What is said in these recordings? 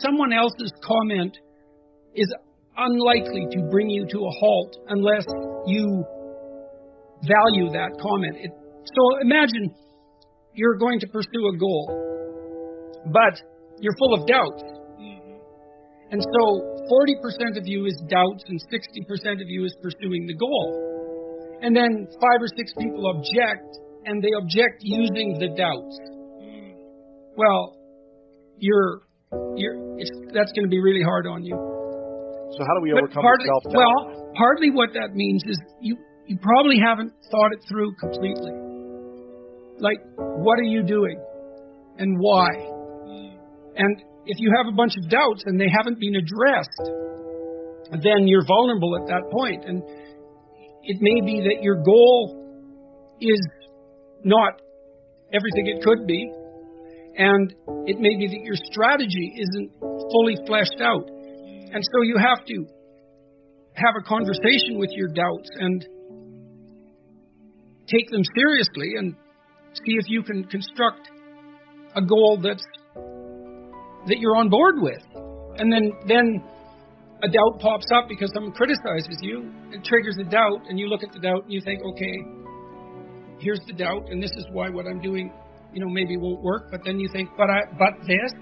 someone else's comment is unlikely to bring you to a halt unless you value that comment. So imagine you're going to pursue a goal, but you're full of doubts. And so 40% of you is doubts and 60% of you is pursuing the goal. And then 5 or 6 people object, and they object using the doubts. Well, that's going to be really hard on you. So how do we overcome the self-doubt? Well, partly what that means is you probably haven't thought it through completely. Like, what are you doing? And why? And if you have a bunch of doubts and they haven't been addressed, then you're vulnerable at that point. And it may be that your goal is not everything it could be. And it may be that your strategy isn't fully fleshed out. And so you have to have a conversation with your doubts and take them seriously and see if you can construct a goal that you're on board with. And then a doubt pops up because someone criticizes you. It triggers a doubt, and you look at the doubt and you think, okay, here's the doubt, and this is why what I'm doing, maybe won't work. But then you think, but this,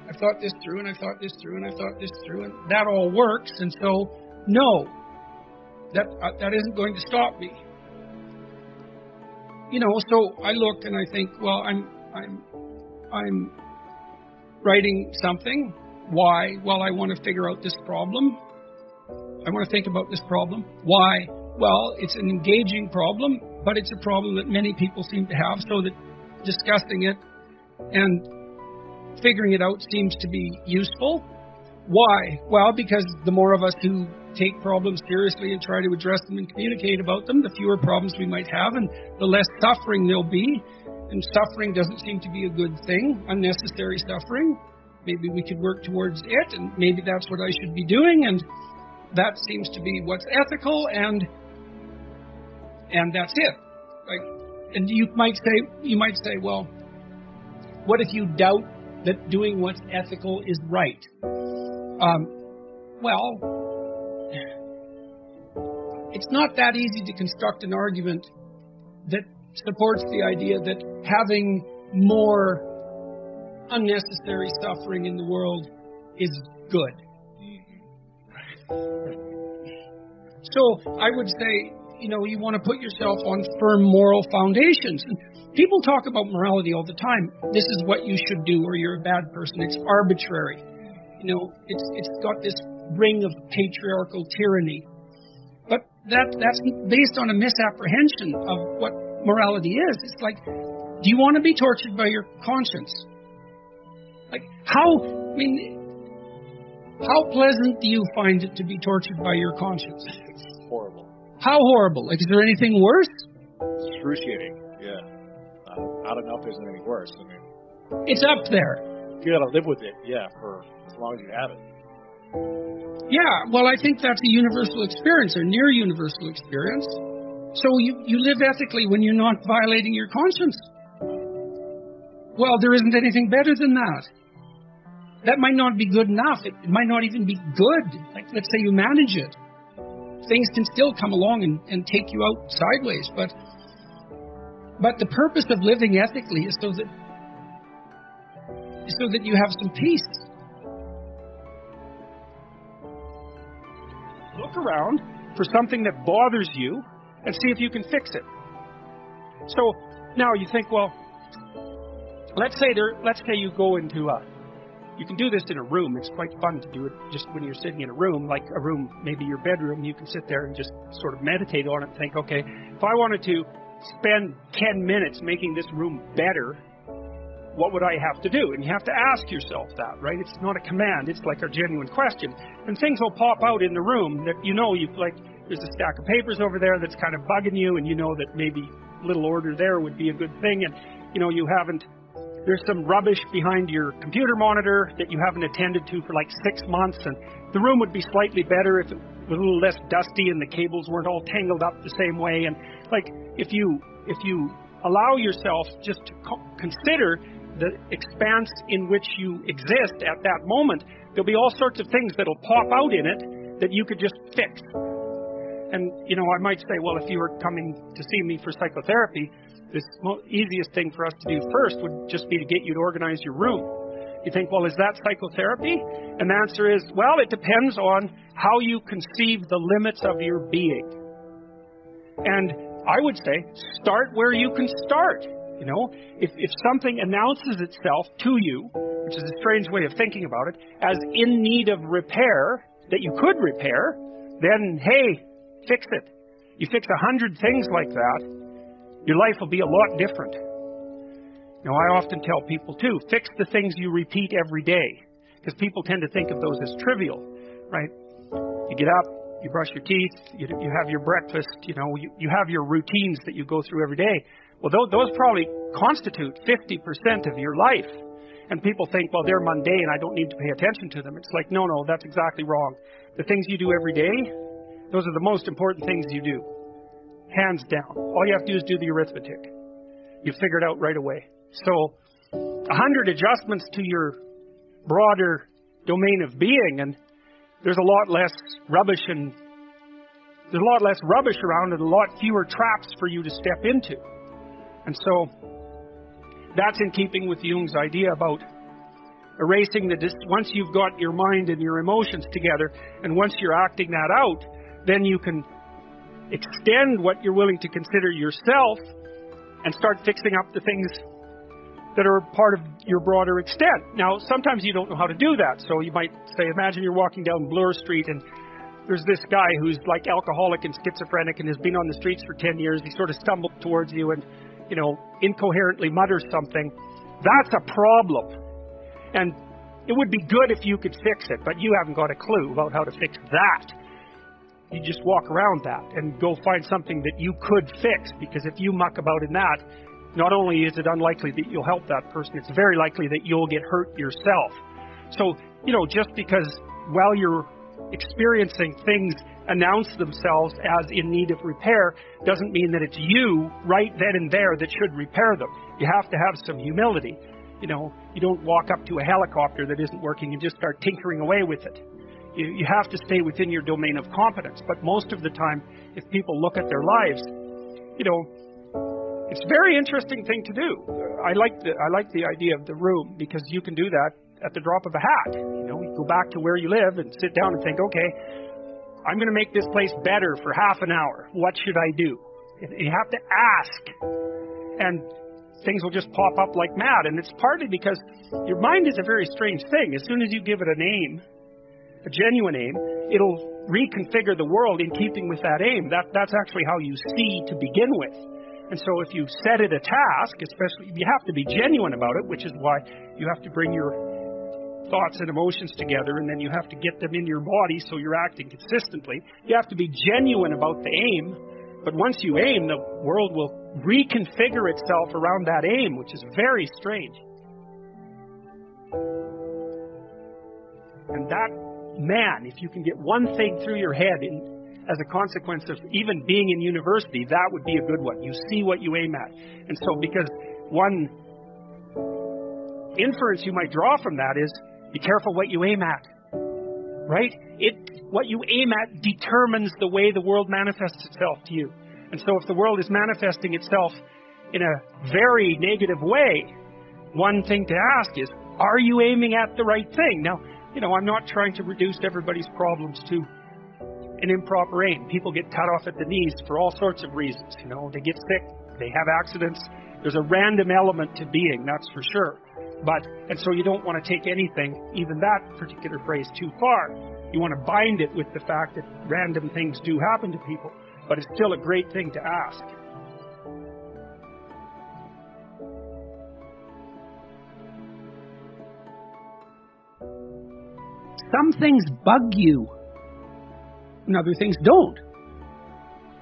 I've thought this through, and I've thought this through, and I've thought this through, and that all works. And so, no, that isn't going to stop me. So I look and I think, well, I'm writing something. Why? Well, I want to figure out this problem. I want to think about this problem. Why? Well, it's an engaging problem, but it's a problem that many people seem to have, so that discussing it and figuring it out seems to be useful. Why? Well, because the more of us who take problems seriously and try to address them and communicate about them, the fewer problems we might have and the less suffering there'll be. And suffering doesn't seem to be a good thing, unnecessary suffering. Maybe we could work towards it, and maybe that's what I should be doing, and that seems to be what's ethical, and that's it. And you might say, well, what if you doubt that doing what's ethical is right? Well, it's not that easy to construct an argument that supports the idea that having more unnecessary suffering in the world is good. So I would say, you want to put yourself on firm moral foundations. And people talk about morality all the time. This is what you should do, or you're a bad person. It's arbitrary. It's got this ring of patriarchal tyranny. But that's based on a misapprehension of what morality is. It's like, do you want to be tortured by your conscience? Like, how pleasant do you find it to be tortured by your conscience? It's horrible. How horrible? Like, is there anything worse? Excruciating, yeah. I don't know if there's anything worse. It's up there. You gotta live with it, yeah, for as long as you have it. Yeah, well, I think that's a universal experience, or near universal experience. So you live ethically when you're not violating your conscience. Well, there isn't anything better than that. That might not be good enough. It might not even be good. Like, let's say you manage it. Things can still come along and take you out sideways. But the purpose of living ethically is so that you have some peace. Look around for something that bothers you and see if you can fix it. So now you think, well, let's say you go into you can do this in a room. It's quite fun to do it just when you're sitting in a room, like a room, maybe your bedroom. You can sit there and just sort of meditate on it and think, okay, if I wanted to spend 10 minutes making this room better, what would I have to do? And you have to ask yourself that, right? It's not a command. It's like a genuine question. And things will pop out in the room that there's a stack of papers over there that's kind of bugging you, and you know that maybe a little order there would be a good thing. And, there's some rubbish behind your computer monitor that you haven't attended to for like 6 months, and the room would be slightly better if it was a little less dusty and the cables weren't all tangled up the same way. And if you allow yourself just to consider the expanse in which you exist at that moment, there'll be all sorts of things that'll pop out in it that you could just fix. And, I might say, well, if you were coming to see me for psychotherapy, the easiest thing for us to do first would just be to get you to organize your room. You think, well, is that psychotherapy? And the answer is, well, it depends on how you conceive the limits of your being. And I would say, start where you can start. If something announces itself to you, which is a strange way of thinking about it, as in need of repair, that you could repair, then, hey, fix it. You fix 100 things like that, your life will be a lot different. I often tell people, too, fix the things you repeat every day, because people tend to think of those as trivial, right? You get up, you brush your teeth, you have your breakfast, you have your routines that you go through every day. Well, those probably constitute 50% of your life. And people think, well, they're mundane, I don't need to pay attention to them. It's like, no, that's exactly wrong. The things you do every day, those are the most important things you do. Hands down. All you have to do is do the arithmetic. You figure it out right away. So, 100 adjustments to your broader domain of being, and there's a lot less rubbish around, and a lot fewer traps for you to step into. And so, that's in keeping with Jung's idea about erasing once you've got your mind and your emotions together, and once you're acting that out, then you can extend what you're willing to consider yourself and start fixing up the things that are part of your broader extent. Now, sometimes you don't know how to do that. So you might say, imagine you're walking down Bloor Street and there's this guy who's like alcoholic and schizophrenic and has been on the streets for 10 years. He sort of stumbled towards you and, incoherently mutters something. That's a problem. And it would be good if you could fix it, but you haven't got a clue about how to fix that. You just walk around that and go find something that you could fix, because if you muck about in that, not only is it unlikely that you'll help that person, it's very likely that you'll get hurt yourself. So, just because while you're experiencing things announce themselves as in need of repair, doesn't mean that it's you right then and there that should repair them. You have to have some humility. You don't walk up to a helicopter that isn't working and just start tinkering away with it. You have to stay within your domain of competence. But most of the time, if people look at their lives, it's a very interesting thing to do. I like the idea of the room, because you can do that at the drop of a hat. You go back to where you live and sit down and think, okay, I'm going to make this place better for half an hour. What should I do? You have to ask. And things will just pop up like mad. And it's partly because your mind is a very strange thing. As soon as you give it an aim, a genuine aim, it'll reconfigure the world in keeping with that aim. That's actually how you see to begin with. And so if you set it a task, especially, you have to be genuine about it, which is why you have to bring your thoughts and emotions together, and then you have to get them in your body so you're acting consistently. You have to be genuine about the aim, but once you aim, the world will reconfigure itself around that aim, which is very strange. And that, man, if you can get one thing through your head as a consequence of even being in university, that would be a good one. You see what you aim at. And so, because one inference you might draw from that is, be careful what you aim at. Right? What you aim at determines the way the world manifests itself to you. And so if the world is manifesting itself in a very negative way, one thing to ask is, are you aiming at the right thing? Now, I'm not trying to reduce everybody's problems to an improper aim. People get cut off at the knees for all sorts of reasons. They get sick, they have accidents. There's a random element to being, that's for sure. And so you don't want to take anything, even that particular phrase, too far. You want to bind it with the fact that random things do happen to people. But it's still a great thing to ask. Some things bug you, and other things don't.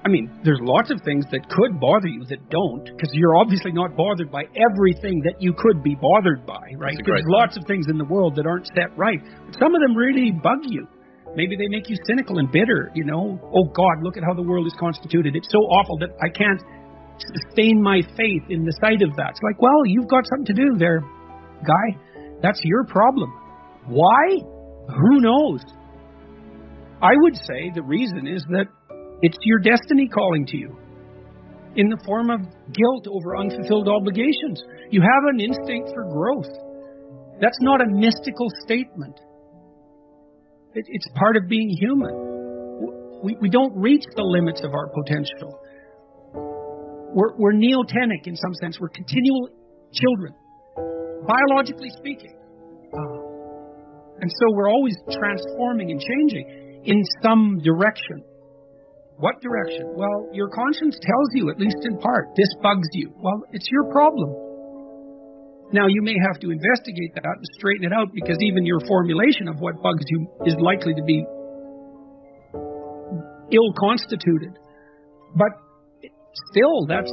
I mean, there's lots of things that could bother you that don't, because you're obviously not bothered by everything that you could be bothered by, right? There's lots of things in the world that aren't set right. But some of them really bug you. Maybe they make you cynical and bitter, Oh, God, look at how the world is constituted. It's so awful that I can't sustain my faith in the sight of that. It's like, well, you've got something to do there. guy, that's your problem. Why? Who knows? I would say the reason is that it's your destiny calling to you in the form of guilt over unfulfilled obligations. You have an instinct for growth. That's not a mystical statement. It's part of being human. We don't reach the limits of our potential. We're neotenic in some sense. We're continual children, biologically speaking. And so we're always transforming and changing in some direction. What direction? Well, your conscience tells you, at least in part, this bugs you. Well, it's your problem. Now, you may have to investigate that and straighten it out, because even your formulation of what bugs you is likely to be ill-constituted. But still, that's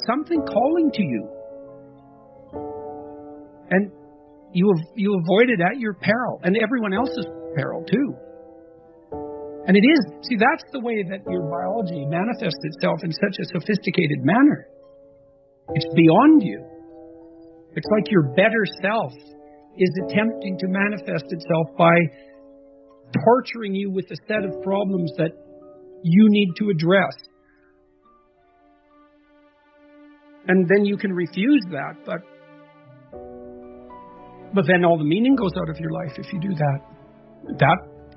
something calling to you. And you avoid it at your peril, and everyone else's peril, too. And it is, see, that's the way that your biology manifests itself in such a sophisticated manner. It's beyond you. It's like your better self is attempting to manifest itself by torturing you with a set of problems that you need to address. And then you can refuse that, but then all the meaning goes out of your life if you do that.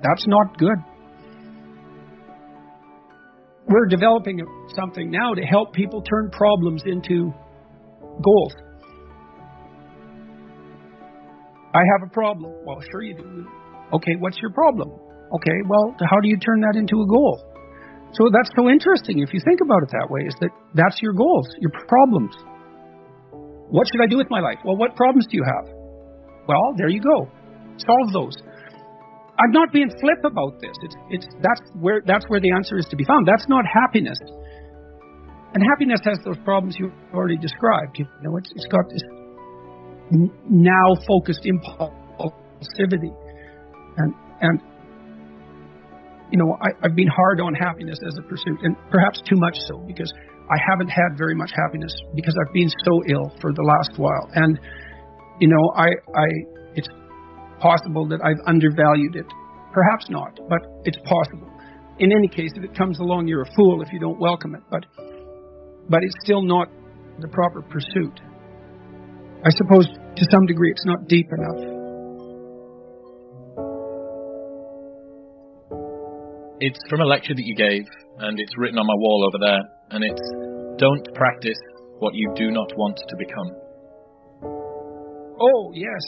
That's not good. We're developing something now to help people turn problems into goals. I have a problem. Well, sure you do. Okay, what's your problem? Okay, well, how do you turn that into a goal? So that's so interesting if you think about it that way, is that that's your goals, your problems. What should I do with my life? Well, what problems do you have? Well, there you go. Solve those. I'm not being flip about this. That's where the answer is to be found. That's not happiness. And happiness has those problems you already described. You know, it's got this now focused impulsivity, and you know, I've been hard on happiness as a pursuit, and perhaps too much so, because I haven't had very much happiness because I've been so ill for the last while, and you know, it's possible that I've undervalued it. Perhaps not, but it's possible. In any case, if it comes along, you're a fool if you don't welcome it. But it's still not the proper pursuit. I suppose to some degree it's not deep enough. It's from a lecture that you gave, and it's written on my wall over there, and it's, don't practice what you do not want to become. Oh, yes.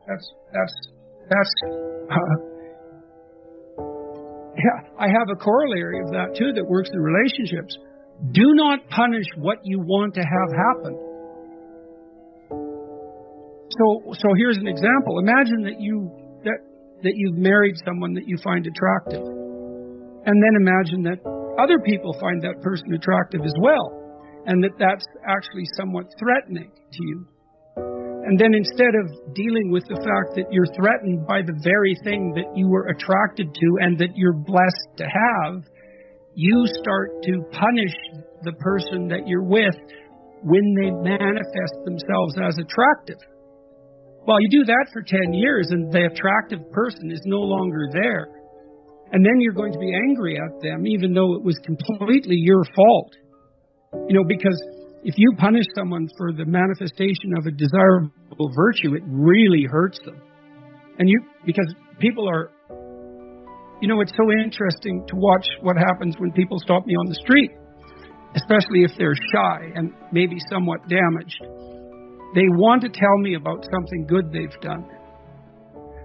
That's yeah, I have a corollary of that too that works in relationships. Do not punish what you want to have happen. So here's an example. Imagine that you've married someone that you find attractive. And then imagine that other people find that person attractive as well. And that's actually somewhat threatening to you. And then instead of dealing with the fact that you're threatened by the very thing that you were attracted to and that you're blessed to have, you start to punish the person that you're with when they manifest themselves as attractive. Well, you do that for 10 years and the attractive person is no longer there. And then you're going to be angry at them even though it was completely your fault. You know, because if you punish someone for the manifestation of a desirable virtue, it really hurts them. And because people are, you know, it's so interesting to watch what happens when people stop me on the street, especially if they're shy and maybe somewhat damaged. They want to tell me about something good they've done.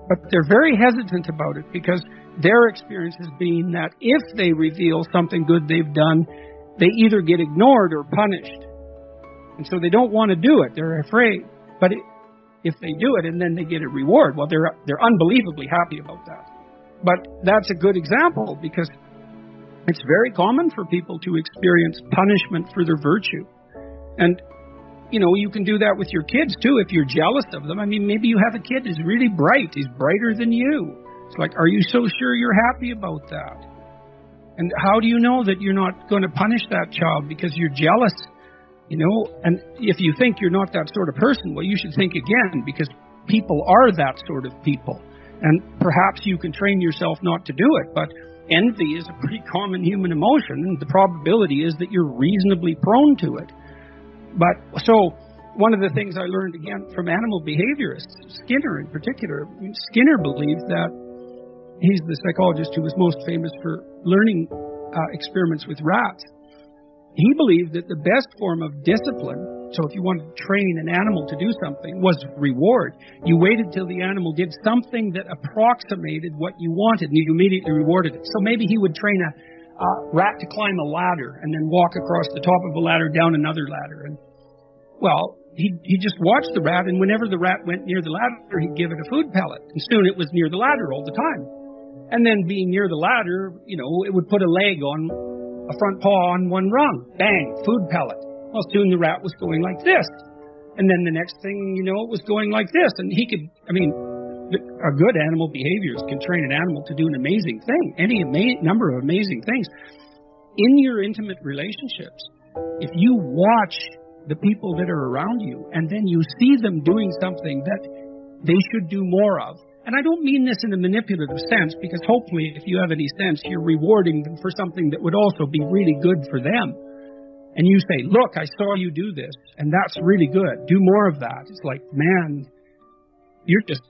But they're very hesitant about it because their experience has been that if they reveal something good they've done, they either get ignored or punished. And so they don't want to do it. They're afraid. But if they do it and then they get a reward, well, they're unbelievably happy about that. But that's a good example because it's very common for people to experience punishment for their virtue. And, you know, you can do that with your kids, too, if you're jealous of them. I mean, maybe you have a kid who's really bright. He's brighter than you. It's like, are you so sure you're happy about that? And how do you know that you're not going to punish that child because you're jealous And if you think you're not that sort of person, well, you should think again, because people are that sort of people. And perhaps you can train yourself not to do it, but envy is a pretty common human emotion, and the probability is that you're reasonably prone to it. But so one of the things I learned again from animal behaviorists, Skinner in particular, Skinner believed that he's the psychologist who was most famous for learning experiments with rats. He believed that the best form of discipline, so if you wanted to train an animal to do something, was reward. You waited till the animal did something that approximated what you wanted, and you immediately rewarded it. So maybe he would train a rat to climb a ladder and then walk across the top of a ladder down another ladder. And well, he just watched the rat, and whenever the rat went near the ladder, he'd give it a food pellet. And soon it was near the ladder all the time. And then being near the ladder, it would put a leg on a front paw on one rung. Bang, food pellet. Well, soon the rat was going like this. And then the next thing it was going like this. And a good animal behaviorist can train an animal to do an amazing thing. Any number of amazing things. In your intimate relationships, if you watch the people that are around you, and then you see them doing something that they should do more of. And I don't mean this in a manipulative sense, because hopefully if you have any sense, you're rewarding them for something that would also be really good for them. And you say, look, I saw you do this, and that's really good. Do more of that. It's like, man, you're just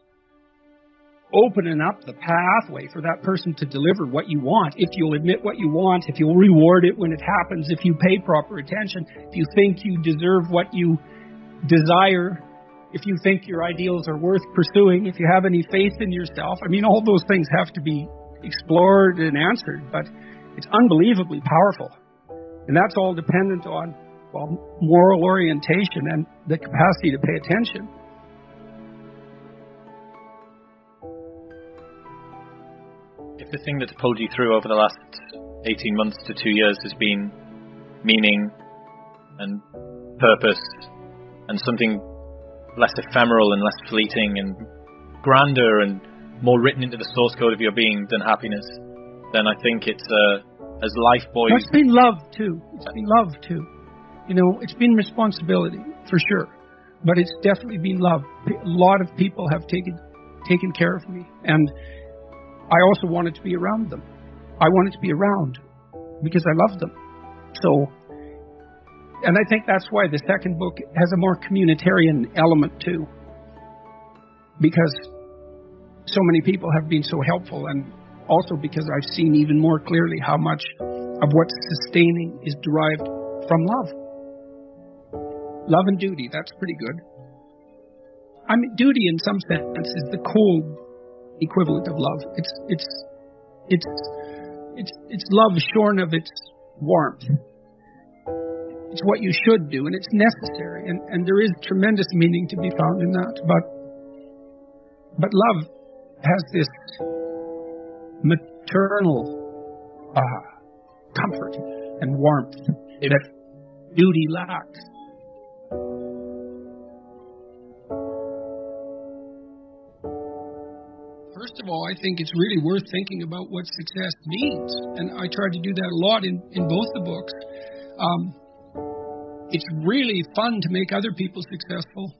opening up the pathway for that person to deliver what you want. If you'll admit what you want, if you'll reward it when it happens, if you pay proper attention, if you think you deserve what you desire, if you think your ideals are worth pursuing, if you have any faith in yourself. All those things have to be explored and answered, but it's unbelievably powerful. And that's all dependent on, moral orientation and the capacity to pay attention. If the thing that's pulled you through over the last 18 months to 2 years has been meaning and purpose and something less ephemeral and less fleeting and grander and more written into the source code of your being than happiness, then I think it's as life boys. It's been love too. It's been responsibility for sure, but it's definitely been love. A lot of people have taken care of me, and I also wanted to be around them. I wanted to be around because I love them. And I think that's why the second book has a more communitarian element too. Because so many people have been so helpful, and also because I've seen even more clearly how much of what's sustaining is derived from love. Love and duty, that's pretty good. Duty in some sense is the cold equivalent of love. It's love shorn of its warmth. It's what you should do, and it's necessary, and there is tremendous meaning to be found in that. But love has this maternal comfort and warmth that duty lacks. First of all, I think it's really worth thinking about what success means, and I try to do that a lot in both the books. It's really fun to make other people successful.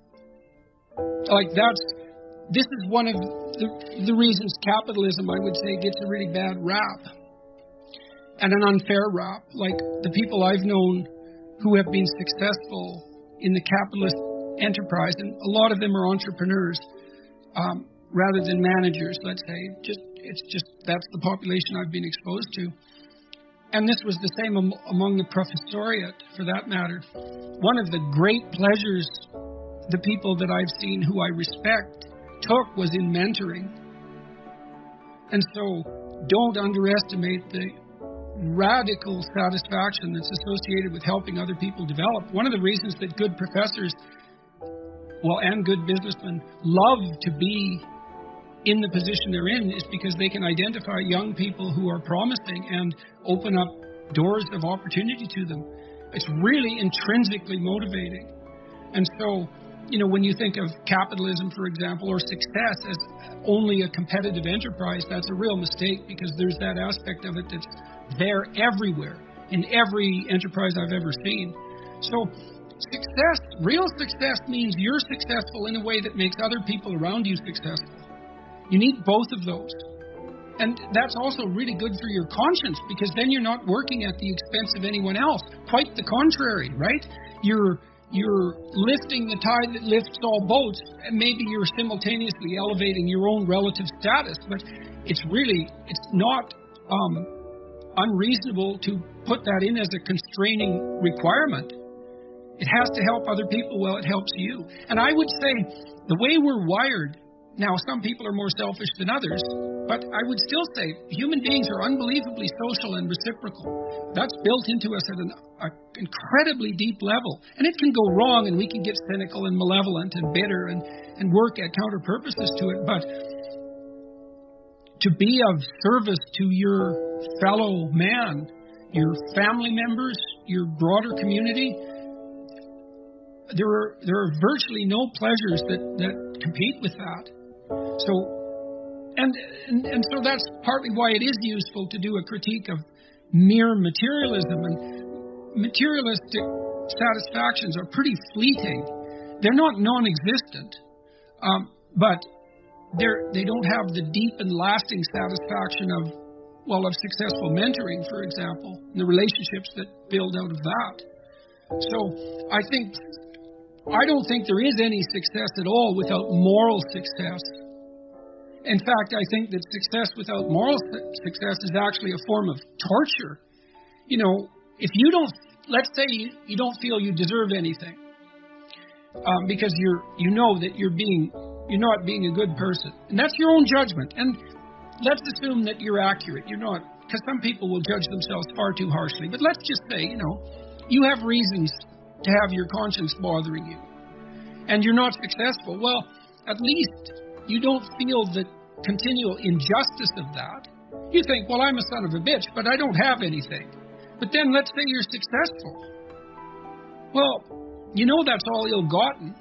This is one of the reasons capitalism, I would say, gets a really bad rap, and an unfair rap. Like the people I've known who have been successful in the capitalist enterprise, and a lot of them are entrepreneurs, rather than managers, let's say. That's the population I've been exposed to. And this was the same among the professoriate, for that matter. One of the great pleasures the people that I've seen who I respect took was in mentoring. And so don't underestimate the radical satisfaction that's associated with helping other people develop. One of the reasons that good professors, and good businessmen love to be in the position they're in is because they can identify young people who are promising and open up doors of opportunity to them. It's really intrinsically motivating. And so, when you think of capitalism, for example, or success as only a competitive enterprise, that's a real mistake, because there's that aspect of it that's there everywhere, in every enterprise I've ever seen. So Success, real success, means you're successful in a way that makes other people around you successful. You need both of those. And that's also really good for your conscience, because then you're not working at the expense of anyone else. Quite the contrary, right? You're lifting the tide that lifts all boats, and maybe you're simultaneously elevating your own relative status, but it's not unreasonable to put that in as a constraining requirement. It has to help other people while it helps you. And I would say the way we're wired, now some people are more selfish than others, but I would still say human beings are unbelievably social and reciprocal. That's built into us at an incredibly deep level. And it can go wrong, and we can get cynical and malevolent and bitter and work at counter purposes to it. But to be of service to your fellow man, your family members, your broader community, there are virtually no pleasures that compete with that. So, and so that's partly why it is useful to do a critique of mere materialism. And materialistic satisfactions are pretty fleeting. They're not non-existent, but they don't have the deep and lasting satisfaction of successful mentoring, for example, and the relationships that build out of that. So I don't think there is any success at all without moral success. In fact, I think that success without moral success is actually a form of torture. You know, if you don't, let's say you don't feel you deserve anything, because you know that you're not being a good person, and that's your own judgment. And let's assume that you're accurate. You're not, because some people will judge themselves far too harshly. But let's just say, you have reasons to have your conscience bothering you, and you're not successful. Well, at least you don't feel the continual injustice of that. You think, well, I'm a son of a bitch, but I don't have anything. But then let's say you're successful. Well, that's all ill-gotten.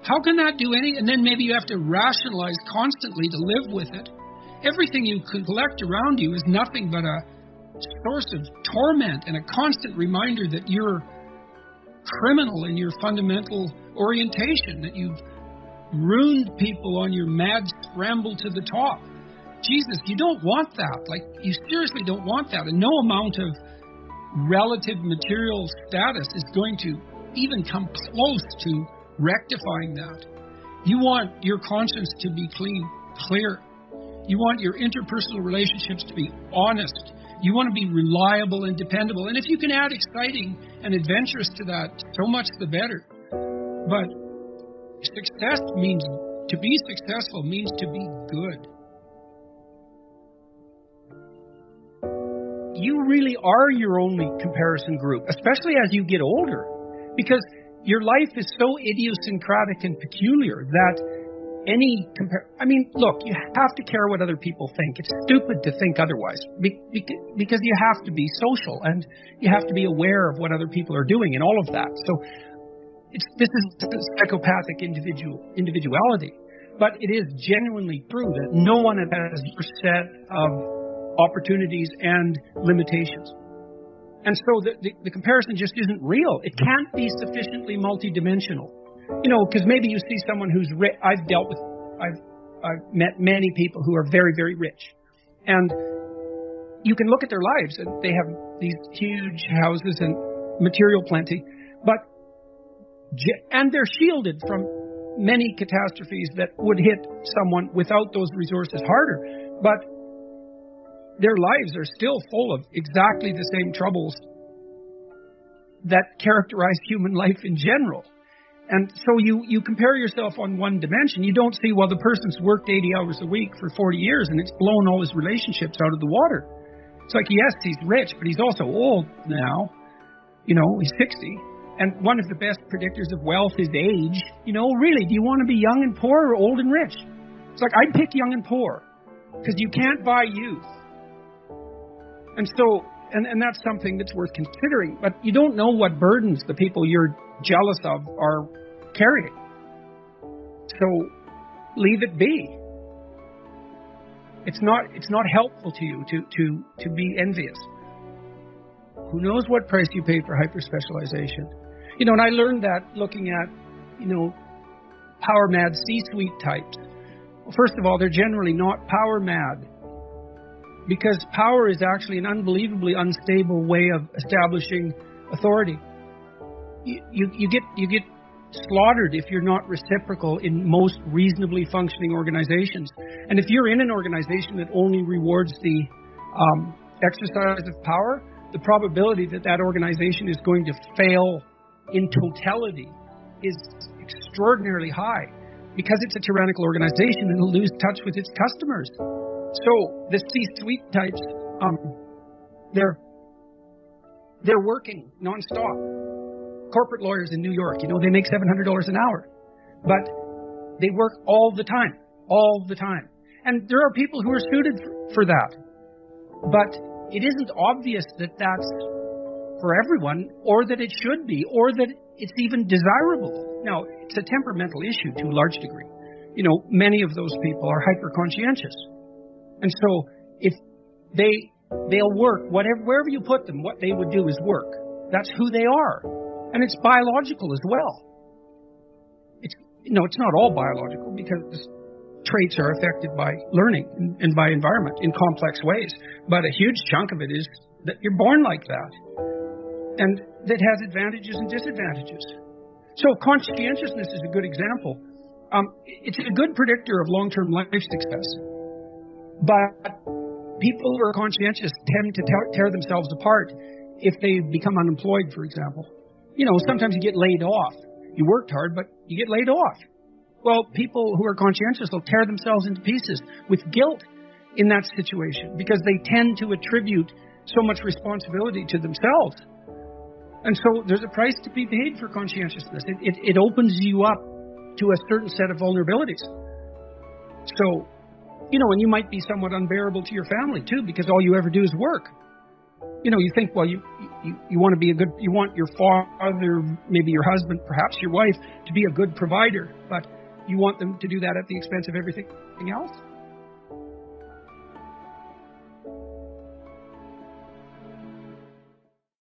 How can that do any? And then maybe you have to rationalize constantly to live with it. Everything you collect around you is nothing but a source of torment and a constant reminder that you're criminal in your fundamental orientation, that you've ruined people on your mad scramble to the top. Jesus, you don't want that. Like, you seriously don't want that. And no amount of relative material status is going to even come close to rectifying that. You want your conscience to be clean, clear. You want your interpersonal relationships to be honest. You want to be reliable and dependable. And if you can add exciting and adventurous to that, so much the better. But to be successful means to be good. You really are your only comparison group, especially as you get older, because your life is so idiosyncratic and peculiar that look, you have to care what other people think. It's stupid to think otherwise, because you have to be social and you have to be aware of what other people are doing and all of that. So this is psychopathic individuality, but it is genuinely true that no one has your set of opportunities and limitations. And so the comparison just isn't real. It can't be sufficiently multidimensional. Because maybe you see someone who's rich. I've met many people who are very, very rich. And you can look at their lives, and they have these huge houses and material plenty, and they're shielded from many catastrophes that would hit someone without those resources harder. But their lives are still full of exactly the same troubles that characterize human life in general. And so you compare yourself on one dimension. You don't see, well, the person's worked 80 hours a week for 40 years and it's blown all his relationships out of the water. It's like, yes, he's rich, but he's also old now. He's 60. And one of the best predictors of wealth is age. Really, do you want to be young and poor or old and rich? It's like, I'd pick young and poor, because you can't buy youth. And so, and that's something that's worth considering. But you don't know what burdens the people you're jealous of are carrying. So leave it be. It's not helpful to you to be envious. Who knows what price you pay for hyperspecialization? And I learned that looking at, power mad C-suite types. Well, first of all, they're generally not power mad, because power is actually an unbelievably unstable way of establishing authority. You get slaughtered if you're not reciprocal in most reasonably functioning organizations. And if you're in an organization that only rewards the exercise of power, the probability that that organization is going to fail in totality is extraordinarily high, because it's a tyrannical organization and it'll lose touch with its customers. So the C-suite types, they're working nonstop. Corporate lawyers in New York, they make $700 an hour, but they work all the time. And there are people who are suited for that, but it isn't obvious that that's for everyone, or that it should be, or that it's even desirable. Now, it's a temperamental issue to a large degree. Many of those people are hyper-conscientious. And so if they'll work, wherever you put them, what they would do is work. That's who they are. And it's biological as well. It's not all biological, because traits are affected by learning and by environment in complex ways. But a huge chunk of it is that you're born like that. And that has advantages and disadvantages. So conscientiousness is a good example. It's a good predictor of long-term life success. But people who are conscientious tend to tear themselves apart if they become unemployed, for example. Sometimes you get laid off. You worked hard, but you get laid off. Well, people who are conscientious will tear themselves into pieces with guilt in that situation, because they tend to attribute so much responsibility to themselves. And so there's a price to be paid for conscientiousness. It opens you up to a certain set of vulnerabilities. So, and you might be somewhat unbearable to your family too, because all you ever do is work. You think, well, you want to be you want your father, maybe your husband, perhaps your wife, to be a good provider, but you want them to do that at the expense of everything else.